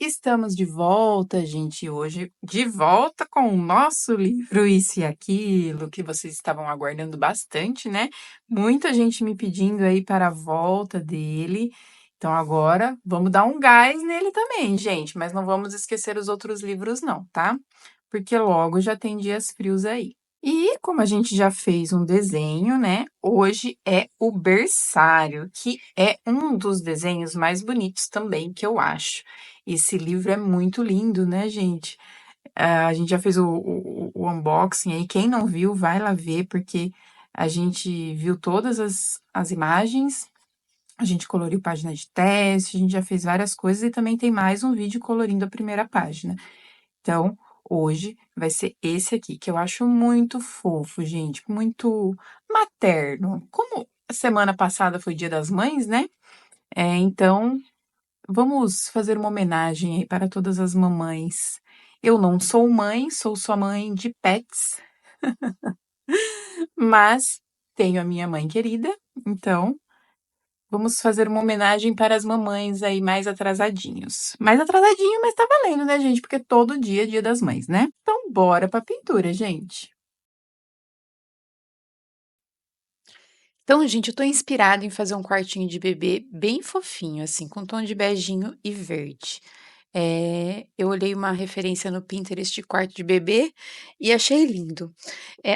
Estamos de volta, gente, hoje de volta com o nosso livro Isso e Aquilo, que vocês estavam aguardando bastante, né? Muita gente me pedindo aí para a volta dele. Então agora vamos dar um gás nele também, gente, mas não vamos esquecer os outros livros não, tá? Porque logo já tem dias frios aí. E como a gente já fez um desenho, né? Hoje é o berçário, que é um dos desenhos mais bonitos também que eu acho. Esse livro é muito lindo, né, gente? A gente já fez o unboxing aí. Quem não viu, vai lá ver, porque a gente viu todas as imagens, a gente coloriu página de teste, a gente já fez várias coisas e também tem mais um vídeo colorindo a primeira página. Então, hoje vai ser esse aqui, que eu acho muito fofo, gente, muito materno. Como a semana passada foi Dia das Mães, né? Então, vamos fazer uma homenagem aí para todas as mamães. Eu não sou mãe, sou sua mãe de pets, mas tenho a minha mãe querida, então vamos fazer uma homenagem para as mamães aí mais atrasadinhos. Mais atrasadinho, mas tá valendo, né, gente? Porque todo dia é Dia das Mães, né? Então, bora pra pintura, gente. Então, gente, eu tô inspirada em fazer um quartinho de bebê bem fofinho, assim, com tom de beijinho e verde. Eu olhei uma referência no Pinterest de quarto de bebê e achei lindo.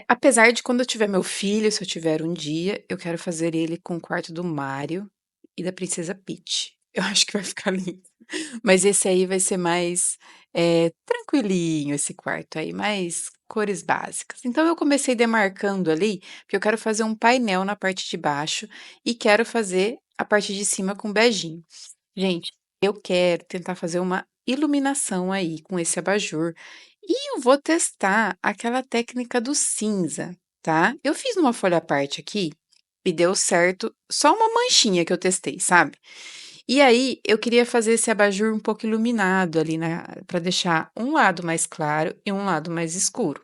Apesar de quando eu tiver meu filho, se eu tiver um dia, eu quero fazer ele com o quarto do Mario e da Princesa Peach. Eu acho que vai ficar lindo. Mas esse aí vai ser mais, tranquilinho esse quarto aí, mais cores básicas. Então eu comecei demarcando ali, porque eu quero fazer um painel na parte de baixo e quero fazer a parte de cima com beijinho. Gente, eu quero tentar fazer uma iluminação aí com esse abajur e eu vou testar aquela técnica do cinza, tá? Eu fiz numa folha à parte aqui e deu certo, só uma manchinha que eu testei, sabe? E aí, eu queria fazer esse abajur um pouco iluminado ali para deixar um lado mais claro e um lado mais escuro.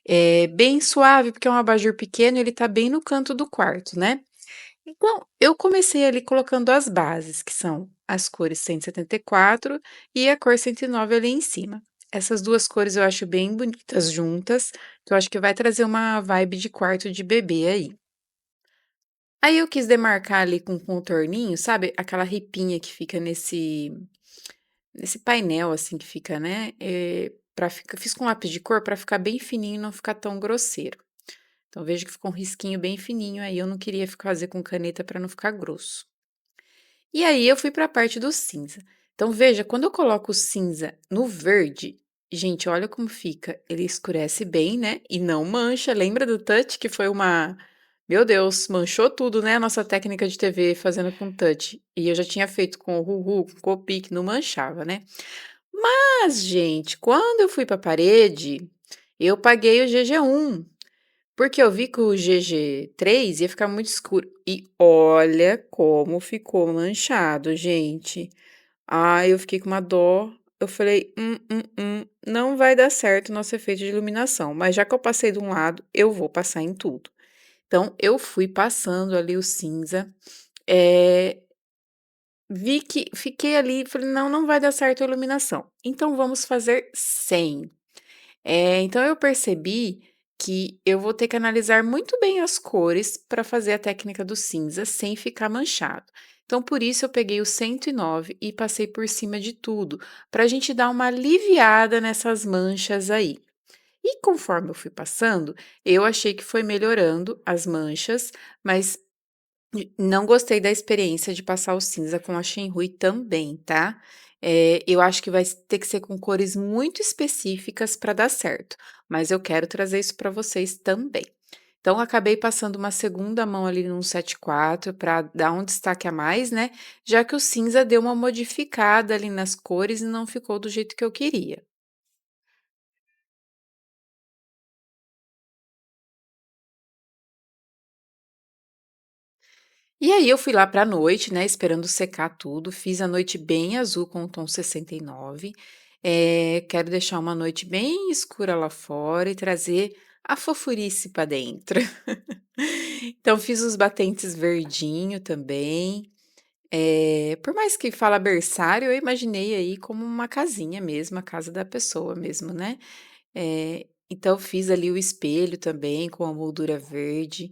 É bem suave, porque é um abajur pequeno e ele tá bem no canto do quarto, né? Então, eu comecei ali colocando as bases, que são as cores 174 e 74 e a cor 109 ali em cima. Essas duas cores eu acho bem bonitas juntas, então eu acho que vai trazer uma vibe de quarto de bebê aí. Aí eu quis demarcar ali com um contorninho, sabe, aquela ripinha que fica nesse painel, assim, que fica, né, pra ficar fiz com lápis de cor para ficar bem fininho e não ficar tão grosseiro. Então veja que ficou um risquinho bem fininho aí, eu não queria fazer com caneta para não ficar grosso. E aí eu fui para a parte do cinza. Então veja, quando eu coloco o cinza no verde, gente, olha como fica, ele escurece bem, né, e não mancha. Lembra do touch que foi uma meu Deus, manchou tudo, né, a nossa técnica de TV fazendo com touch. E eu já tinha feito com o Ruhu, com Copic, não manchava, né. Mas gente, quando eu fui para a parede, eu paguei o GG1. Porque eu vi que o GG3 ia ficar muito escuro. E olha como ficou manchado, gente. Ai, eu fiquei com uma dó. Eu falei, não vai dar certo o nosso efeito de iluminação. Mas já que eu passei de um lado, eu vou passar em tudo. Então, eu fui passando ali o cinza. eh, Vi que fiquei ali, falei, não vai dar certo a iluminação. Então, vamos fazer sem. Então eu percebi que eu vou ter que analisar muito bem as cores para fazer a técnica do cinza sem ficar manchado. Então, por isso eu peguei o 109 e passei por cima de tudo, para a gente dar uma aliviada nessas manchas aí. E conforme eu fui passando, eu achei que foi melhorando as manchas, mas não gostei da experiência de passar o cinza com a Shinrui também, tá? Eu acho que vai ter que ser com cores muito específicas para dar certo, mas eu quero trazer isso para vocês também. Então, acabei passando uma segunda mão ali no 74 para dar um destaque a mais, né? Já que o cinza deu uma modificada ali nas cores e não ficou do jeito que eu queria. E aí eu fui lá para a noite, né, esperando secar tudo, fiz a noite bem azul com o tom 69. Quero deixar uma noite bem escura lá fora e trazer a fofurice para dentro. Então fiz os batentes verdinho também, Por mais que fala berçário, eu imaginei aí como uma casinha mesmo, a casa da pessoa mesmo, né. Então fiz ali o espelho também com a moldura verde,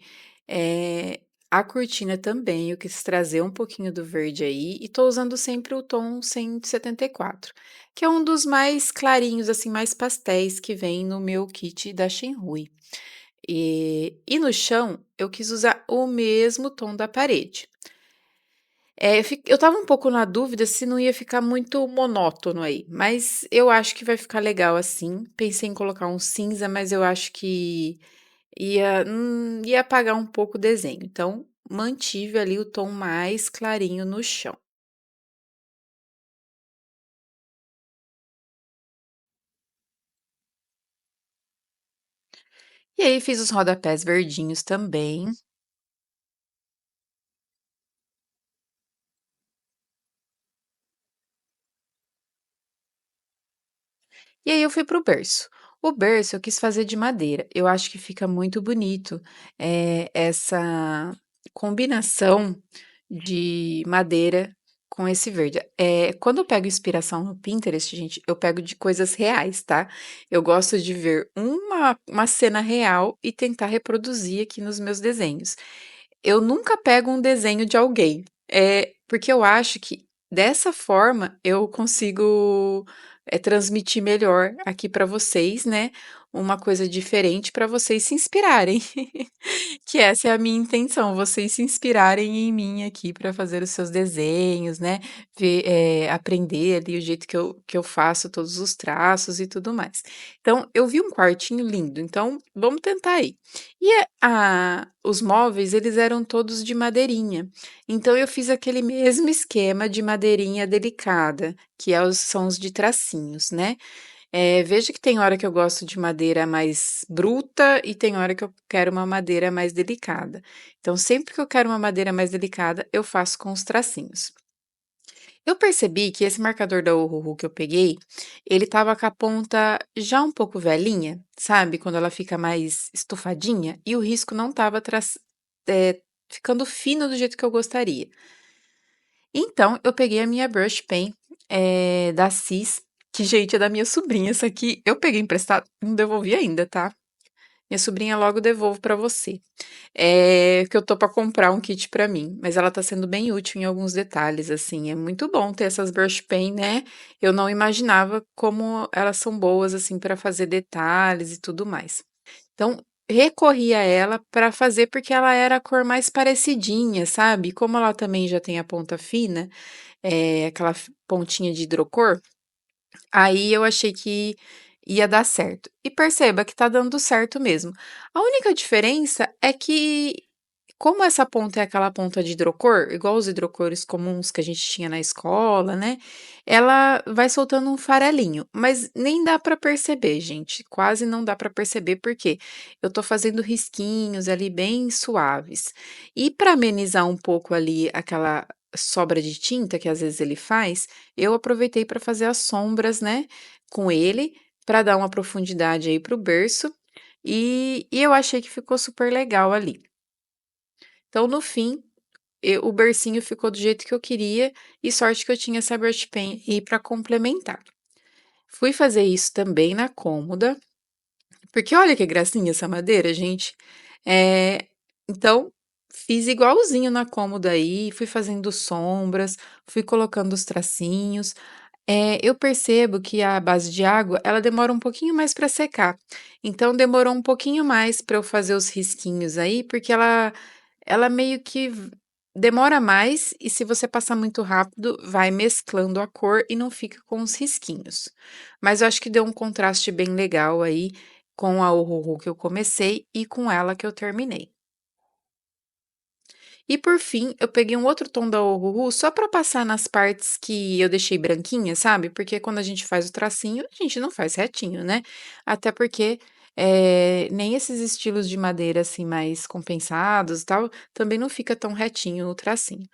a cortina também eu quis trazer um pouquinho do verde aí e tô usando sempre o tom 174, que é um dos mais clarinhos, assim, mais pastéis que vem no meu kit da Shenrui. E no chão eu quis usar o mesmo tom da parede. Eu estava um pouco na dúvida se não ia ficar muito monótono aí, mas eu acho que vai ficar legal assim. Pensei em colocar um cinza, mas eu acho que ia apagar um pouco o desenho, então mantive ali o tom mais clarinho no chão. E aí fiz os rodapés verdinhos também. E aí eu fui para o berço. O berço eu quis fazer de madeira, eu acho que fica muito bonito, essa combinação de madeira com esse verde. Quando eu pego inspiração no Pinterest, gente, eu pego de coisas reais, tá. Eu gosto de ver uma cena real e tentar reproduzir aqui nos meus desenhos. Eu nunca pego um desenho de alguém, porque eu acho que dessa forma eu consigo, transmitir melhor aqui para vocês, né, uma coisa diferente para vocês se inspirarem. Que essa é a minha intenção, vocês se inspirarem em mim aqui para fazer os seus desenhos, né, aprender ali o jeito que eu faço todos os traços e tudo mais. Então, eu vi um quartinho lindo, então vamos tentar aí. E os móveis, eles eram todos de madeirinha, então eu fiz aquele mesmo esquema de madeirinha delicada, que são os de tracinhos, né. Veja que tem hora que eu gosto de madeira mais bruta e tem hora que eu quero uma madeira mais delicada. Então, sempre que eu quero uma madeira mais delicada, eu faço com os tracinhos. Eu percebi que esse marcador da Ohuhu que eu peguei, ele estava com a ponta já um pouco velhinha, sabe? Quando ela fica mais estufadinha, e o risco não estava ficando fino do jeito que eu gostaria. Então, eu peguei a minha brush pen, da Cis, que, gente, é da minha sobrinha. Essa aqui eu peguei emprestado, não devolvi ainda, tá? Minha sobrinha logo devolvo pra você. Que eu tô pra comprar um kit pra mim, mas ela tá sendo bem útil em alguns detalhes, assim. É muito bom ter essas brush pen, né? Eu não imaginava como elas são boas, assim, pra fazer detalhes e tudo mais. Então, recorri a ela pra fazer porque ela era a cor mais parecidinha, sabe? Como ela também já tem a ponta fina, aquela pontinha de hidrocor, aí eu achei que ia dar certo. E perceba que tá dando certo mesmo. A única diferença é que, como essa ponta é aquela ponta de hidrocor, igual os hidrocores comuns que a gente tinha na escola, né? Ela vai soltando um farelinho, mas nem dá pra perceber, gente. Quase não dá pra perceber porque eu tô fazendo risquinhos ali bem suaves. E para amenizar um pouco ali aquela sobra de tinta que às vezes ele faz, eu aproveitei para fazer as sombras, né, com ele, para dar uma profundidade aí pro berço, e eu achei que ficou super legal ali. Então, no fim, o bercinho ficou do jeito que eu queria, e sorte que eu tinha essa brush pen aí para complementar. Fui fazer isso também na cômoda, porque olha que gracinha essa madeira, gente. Então, fiz igualzinho na cômoda aí, fui fazendo sombras, fui colocando os tracinhos. Eu percebo que a base de água, ela demora um pouquinho mais para secar. Então, demorou um pouquinho mais para eu fazer os risquinhos aí, porque ela meio que demora mais e se você passar muito rápido, vai mesclando a cor e não fica com os risquinhos. Mas eu acho que deu um contraste bem legal aí com a Ohuhu que eu comecei e com ela que eu terminei. E por fim, eu peguei um outro tom da Ohuhu só para passar nas partes que eu deixei branquinha, sabe? Porque quando a gente faz o tracinho, a gente não faz retinho, né? Até porque nem esses estilos de madeira assim mais compensados e tal, também não fica tão retinho o tracinho.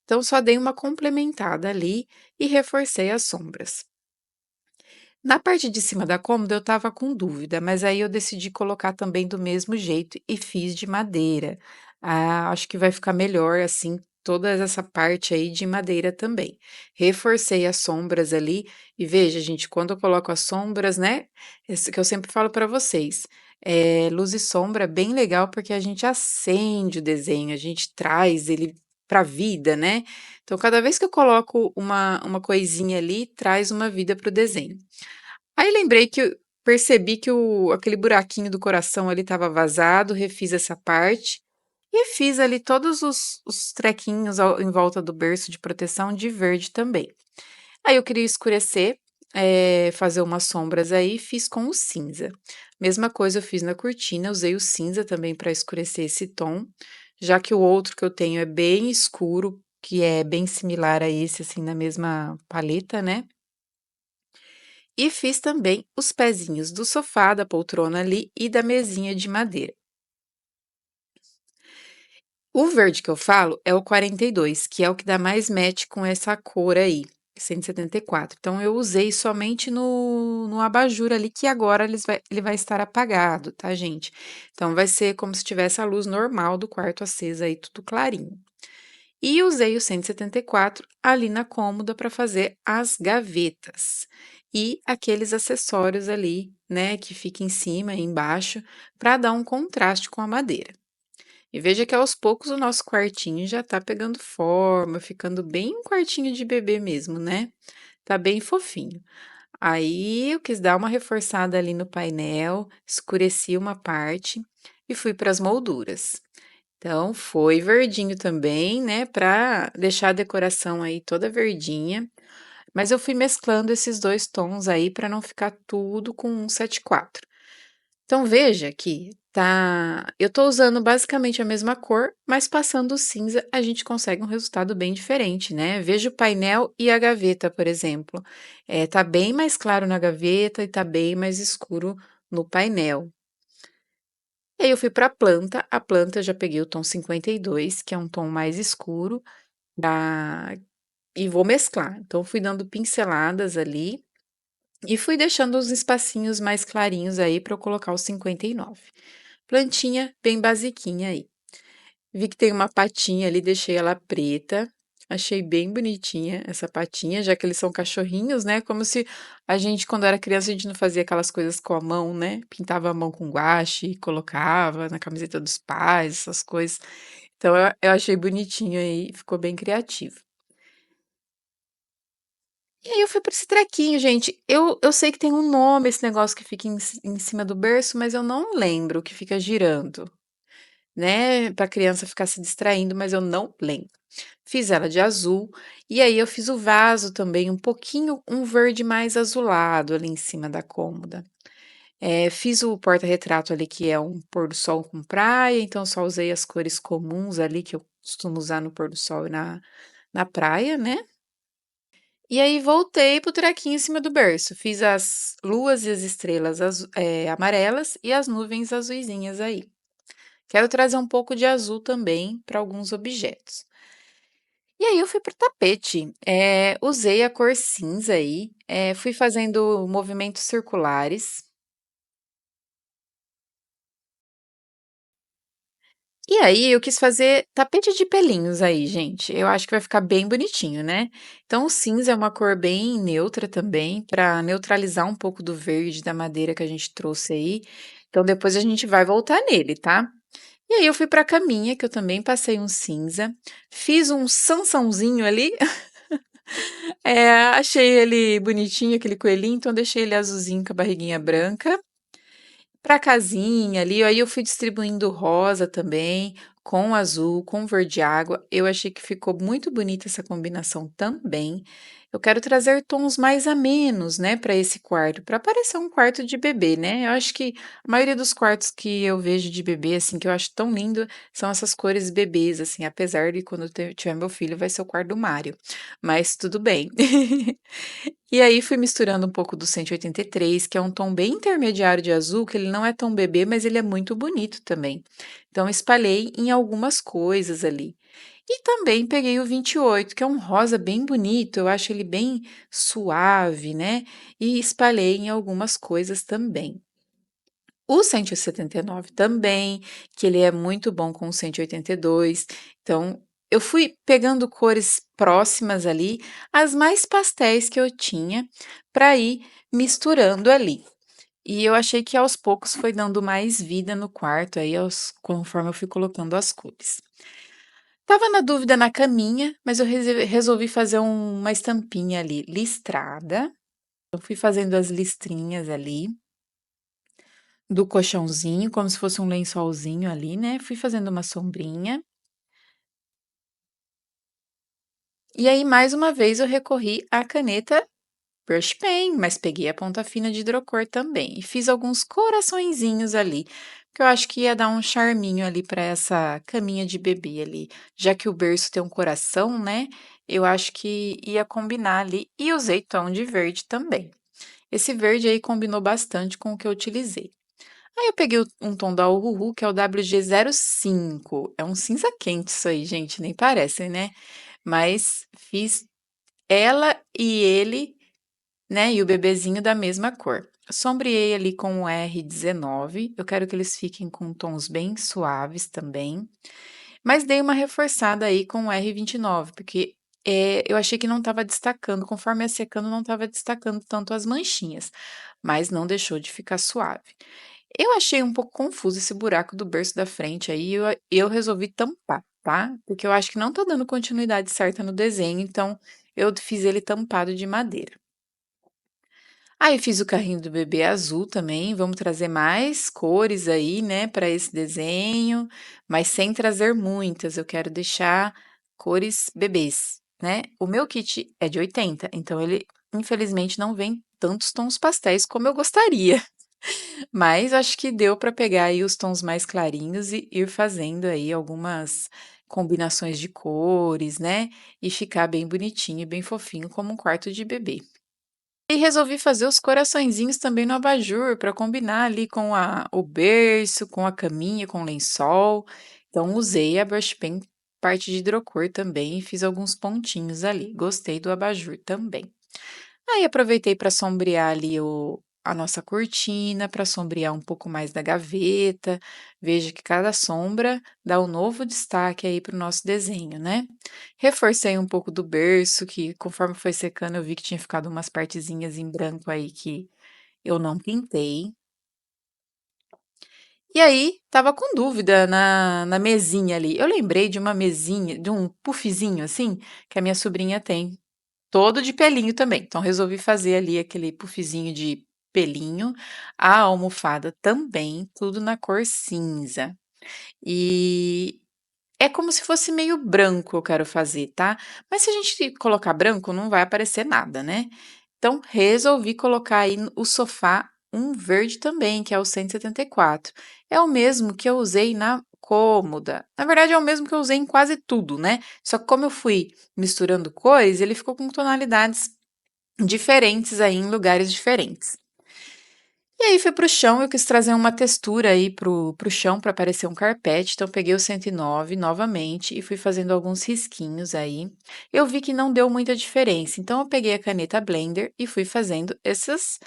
Então, só dei uma complementada ali e reforcei as sombras. Na parte de cima da cômoda eu estava com dúvida, mas aí eu decidi colocar também do mesmo jeito e fiz de madeira. Acho que vai ficar melhor assim, toda essa parte aí de madeira também. Reforcei as sombras ali e veja, gente, quando eu coloco as sombras, né, esse que eu sempre falo para vocês, luz e sombra é bem legal porque a gente acende o desenho, a gente traz ele pra vida, né. Então cada vez que eu coloco uma coisinha ali, traz uma vida para o desenho. Aí lembrei que eu percebi que o aquele buraquinho do coração ali estava vazado, refiz essa parte e fiz ali todos os trequinhos em volta do berço de proteção de verde também. Aí eu queria escurecer, fazer umas sombras aí, fiz com o cinza. Mesma coisa eu fiz na cortina, usei o cinza também para escurecer esse tom, já que o outro que eu tenho é bem escuro, que é bem similar a esse, assim, na mesma paleta, né. E fiz também os pezinhos do sofá, da poltrona ali e da mesinha de madeira. O verde que eu falo é o 42, que é o que dá mais match com essa cor aí, 174. Então eu usei somente no abajur ali, que agora ele vai estar apagado, tá, gente? Então vai ser como se tivesse a luz normal do quarto acesa aí, tudo clarinho. E usei o 174 ali na cômoda para fazer as gavetas e aqueles acessórios ali, né, que fica em cima e embaixo, para dar um contraste com a madeira. E veja que aos poucos o nosso quartinho já tá pegando forma, ficando bem um quartinho de bebê mesmo, né? Tá bem fofinho. Aí eu quis dar uma reforçada ali no painel, escureci uma parte e fui para as molduras. Então foi verdinho também, né, para deixar a decoração aí toda verdinha, mas eu fui mesclando esses 2 tons aí para não ficar tudo com um 74. Então veja que eu tô usando basicamente a mesma cor, mas passando o cinza a gente consegue um resultado bem diferente, né. Veja o painel e a gaveta, por exemplo, tá bem mais claro na gaveta e tá bem mais escuro no painel. E aí eu fui para a planta eu já peguei o tom 52, que é um tom mais escuro, da e vou mesclar. Então fui dando pinceladas ali e fui deixando os espacinhos mais clarinhos aí para eu colocar o 59. Plantinha bem basiquinha aí. Vi que tem uma patinha ali, deixei ela preta. Achei bem bonitinha essa patinha, já que eles são cachorrinhos, né? Como se a gente, quando era criança, a gente não fazia aquelas coisas com a mão, né? Pintava a mão com guache, colocava na camiseta dos pais, essas coisas. Então eu achei bonitinho aí, ficou bem criativo. E aí eu fui para esse trequinho, gente. Eu sei que tem um nome esse negócio que fica em cima do berço, mas eu não lembro o que fica girando, né? Para a criança ficar se distraindo, mas eu não lembro. Fiz ela de azul, e aí eu fiz o vaso também um pouquinho um verde mais azulado ali em cima da cômoda. Fiz o porta-retrato ali que é um pôr do sol com praia, então só usei as cores comuns ali que eu costumo usar no pôr do sol e na praia, né. E aí voltei pro trequinho em cima do berço, fiz as luas e as estrelas amarelas e as nuvens azuisinhas aí. Quero trazer um pouco de azul também para alguns objetos. E aí eu fui pro tapete, usei a cor cinza aí, fui fazendo movimentos circulares. E aí eu quis fazer tapete de pelinhos aí, gente, eu acho que vai ficar bem bonitinho, né. Então o cinza é uma cor bem neutra também, para neutralizar um pouco do verde da madeira que a gente trouxe aí, então depois a gente vai voltar nele, tá. E aí eu fui pra caminha, que eu também passei um cinza, fiz um Sansãozinho ali. Achei ele bonitinho, aquele coelhinho, então deixei ele azulzinho com a barriguinha branca. Pra casinha ali, aí eu fui distribuindo rosa também, com azul, com verde água. Eu achei que ficou muito bonita essa combinação também. Eu quero trazer tons mais amenos, né, para esse quarto, para parecer um quarto de bebê, né. Eu acho que a maioria dos quartos que eu vejo de bebê, assim, que eu acho tão lindo, são essas cores bebês, assim, apesar de quando eu tiver meu filho vai ser o quarto do Mário, mas tudo bem. E aí fui misturando um pouco do 183, que é um tom bem intermediário de azul, que ele não é tão bebê, mas ele é muito bonito também. Então espalhei em algumas coisas ali. E também peguei o 28, que é um rosa bem bonito, eu acho ele bem suave, né? E espalhei em algumas coisas também. O 179 também, que ele é muito bom com o 182. Então eu fui pegando cores próximas ali, as mais pastéis que eu tinha, para ir misturando ali. E eu achei que aos poucos foi dando mais vida no quarto aí conforme eu fui colocando as cores. Tava na dúvida na caminha, mas eu resolvi fazer uma estampinha ali listrada. Eu fui fazendo as listrinhas ali do colchãozinho, como se fosse um lençolzinho ali, né? Fui fazendo uma sombrinha. E aí, mais uma vez, eu recorri à caneta Brush Pen, mas peguei a ponta fina de hidrocor também e fiz alguns coraçõezinhos ali, que eu acho que ia dar um charminho ali para essa caminha de bebê ali, já que o berço tem um coração, né? Eu acho que ia combinar ali e usei tom de verde também. Esse verde aí combinou bastante com o que eu utilizei. Aí eu peguei um tom da Uhuhu, que é o WG05. É um cinza quente isso aí, gente, nem parece, né? Mas fiz ela e ele, né, e o bebezinho da mesma cor. Sombreei ali com o R19, eu quero que eles fiquem com tons bem suaves também, mas dei uma reforçada aí com o R29, porque eu achei que não estava destacando, conforme ia secando, não estava destacando tanto as manchinhas, mas não deixou de ficar suave. Eu achei um pouco confuso esse buraco do berço da frente aí, eu resolvi tampar, tá? Porque eu acho que não tá dando continuidade certa no desenho, então eu fiz ele tampado de madeira. Aí fiz o carrinho do bebê azul também, vamos trazer mais cores aí, né, para esse desenho, mas sem trazer muitas, eu quero deixar cores bebês, né? O meu kit é de 80, então ele infelizmente não vem tantos tons pastéis como eu gostaria, mas acho que deu para pegar aí os tons mais clarinhos e ir fazendo aí algumas combinações de cores, né? E ficar bem bonitinho e bem fofinho como um quarto de bebê. E resolvi fazer os coraçõezinhos também no abajur, para combinar ali com o berço, com a caminha, com o lençol. Então, usei a brush pen, parte de hidrocor também, e fiz alguns pontinhos ali. Gostei do abajur também. Aí aproveitei para sombrear ali a nossa cortina, para sombrear um pouco mais da gaveta. Veja que cada sombra dá um novo destaque aí para o nosso desenho, né? Reforcei um pouco do berço, que conforme foi secando eu vi que tinha ficado umas partezinhas em branco aí que eu não pintei. E aí, tava com dúvida na mesinha ali. Eu lembrei de uma mesinha, de um puffzinho assim, que a minha sobrinha tem. Todo de pelinho também, então resolvi fazer ali aquele puffzinho de pelinho, a almofada também, tudo na cor cinza. E é como se fosse meio branco eu quero fazer, tá? Mas se a gente colocar branco, não vai aparecer nada, né? Então, resolvi colocar aí o sofá um verde também, que é o 174. É o mesmo que eu usei na cômoda. Na verdade, é o mesmo que eu usei em quase tudo, né? Só que como eu fui misturando cores, ele ficou com tonalidades diferentes aí em lugares diferentes. E aí fui para o chão, eu quis trazer uma textura aí pro chão para parecer um carpete, então peguei o 109 novamente e fui fazendo alguns risquinhos aí. Eu vi que não deu muita diferença, então eu peguei a caneta Blender e fui fazendo essas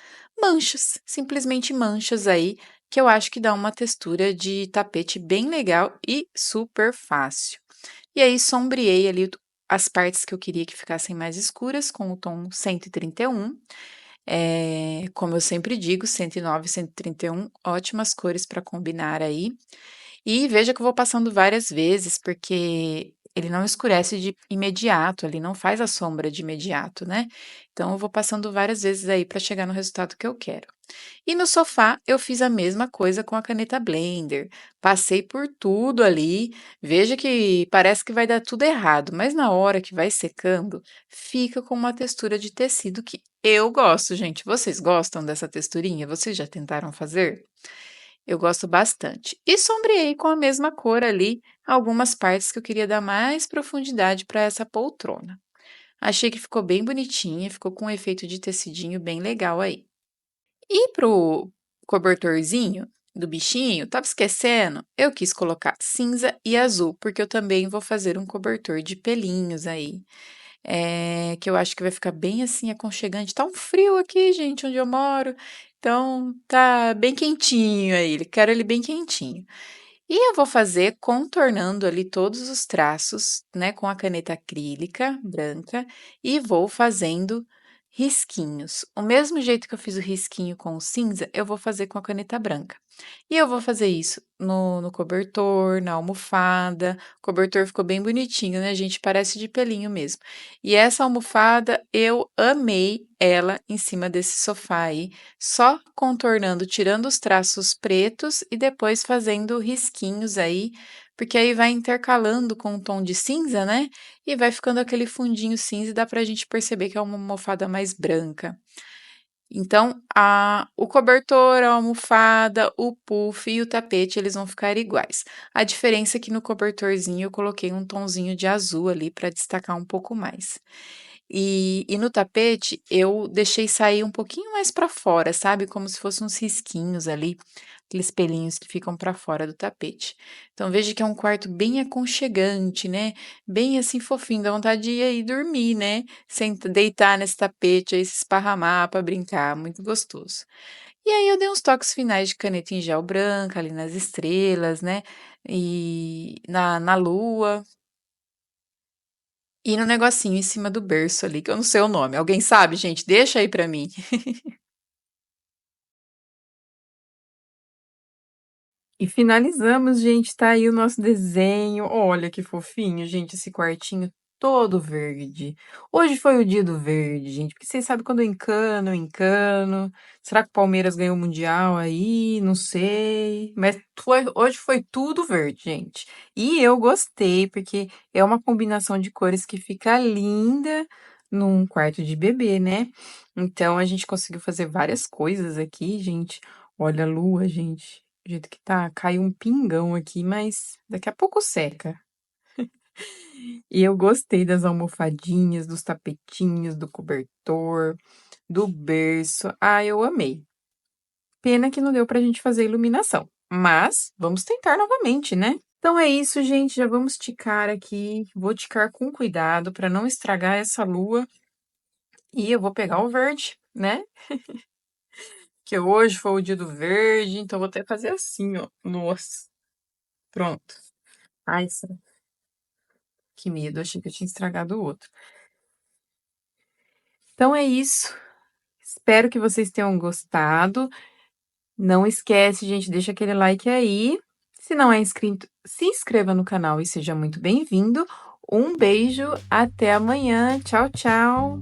manchas, simplesmente manchas aí, que eu acho que dá uma textura de tapete bem legal e super fácil. E aí sombreei ali as partes que eu queria que ficassem mais escuras com o tom 131. Como eu sempre digo, 109 e 131, ótimas cores para combinar aí. E veja que eu vou passando várias vezes, porque ele não escurece de imediato, ele não faz a sombra de imediato, né? Então eu vou passando várias vezes aí para chegar no resultado que eu quero. E no sofá eu fiz a mesma coisa com a caneta Blender. Passei por tudo ali. Veja que parece que vai dar tudo errado, mas na hora que vai secando, fica com uma textura de tecido que eu gosto, gente. Vocês gostam dessa texturinha? Vocês já tentaram fazer? Eu gosto bastante. E sombreei com a mesma cor ali algumas partes que eu queria dar mais profundidade para essa poltrona. Achei que ficou bem bonitinha, ficou com um efeito de tecidinho bem legal aí. E pro cobertorzinho do bichinho, estava esquecendo, eu quis colocar cinza e azul, porque eu também vou fazer um cobertor de pelinhos aí, que eu acho que vai ficar bem assim aconchegante. Tá um frio aqui, gente, onde eu moro, então tá bem quentinho aí, quero ele bem quentinho. E eu vou fazer contornando ali todos os traços, né, com a caneta acrílica branca e vou fazendo risquinhos. O mesmo jeito que eu fiz o risquinho com o cinza, eu vou fazer com a caneta branca. E eu vou fazer isso no cobertor, na almofada. O cobertor ficou bem bonitinho, né, gente? Parece de pelinho mesmo. E essa almofada, eu amei ela em cima desse sofá aí, só contornando, tirando os traços pretos e depois fazendo risquinhos aí, porque aí vai intercalando com o tom de cinza, né? E vai ficando aquele fundinho cinza e dá pra gente perceber que é uma almofada mais branca. Então, o cobertor, a almofada, o puff e o tapete, eles vão ficar iguais. A diferença é que no cobertorzinho eu coloquei um tonzinho de azul ali para destacar um pouco mais. E no tapete eu deixei sair um pouquinho mais para fora, sabe, como se fossem uns risquinhos ali, aqueles pelinhos que ficam para fora do tapete. Então veja que é um quarto bem aconchegante, né, bem assim fofinho, dá vontade de ir aí dormir, né, deitar nesse tapete aí, se esparramar para brincar, muito gostoso. E aí eu dei uns toques finais de caneta em gel branca ali nas estrelas, né, e na lua, e no negocinho em cima do berço ali, que eu não sei o nome. Alguém sabe, gente? Deixa aí pra mim. E finalizamos, gente, tá aí o nosso desenho. Olha que fofinho, gente, esse quartinho todo verde. Hoje foi o dia do verde, gente, porque vocês sabem quando eu encano, eu encano. Será que o Palmeiras ganhou o Mundial aí? Não sei. Mas hoje foi tudo verde, gente. E eu gostei, porque é uma combinação de cores que fica linda num quarto de bebê, né? Então a gente conseguiu fazer várias coisas aqui, gente. Olha a lua, gente. Do jeito que tá, caiu um pingão aqui, mas daqui a pouco seca. E eu gostei das almofadinhas, dos tapetinhos, do cobertor, do berço. Ah, eu amei. Pena que não deu pra gente fazer iluminação, mas vamos tentar novamente, né? Então é isso, gente. Já vamos ticar aqui. Vou ticar com cuidado para não estragar essa lua. E eu vou pegar o verde, né? Que hoje foi o dia do verde, então vou até fazer assim, ó. Nossa, pronto. Ai, que medo, achei que eu tinha estragado o outro. Então é isso. Espero que vocês tenham gostado. Não esquece, gente, deixa aquele like aí. Se não é inscrito, se inscreva no canal e seja muito bem-vindo. Um beijo, até amanhã. Tchau, tchau.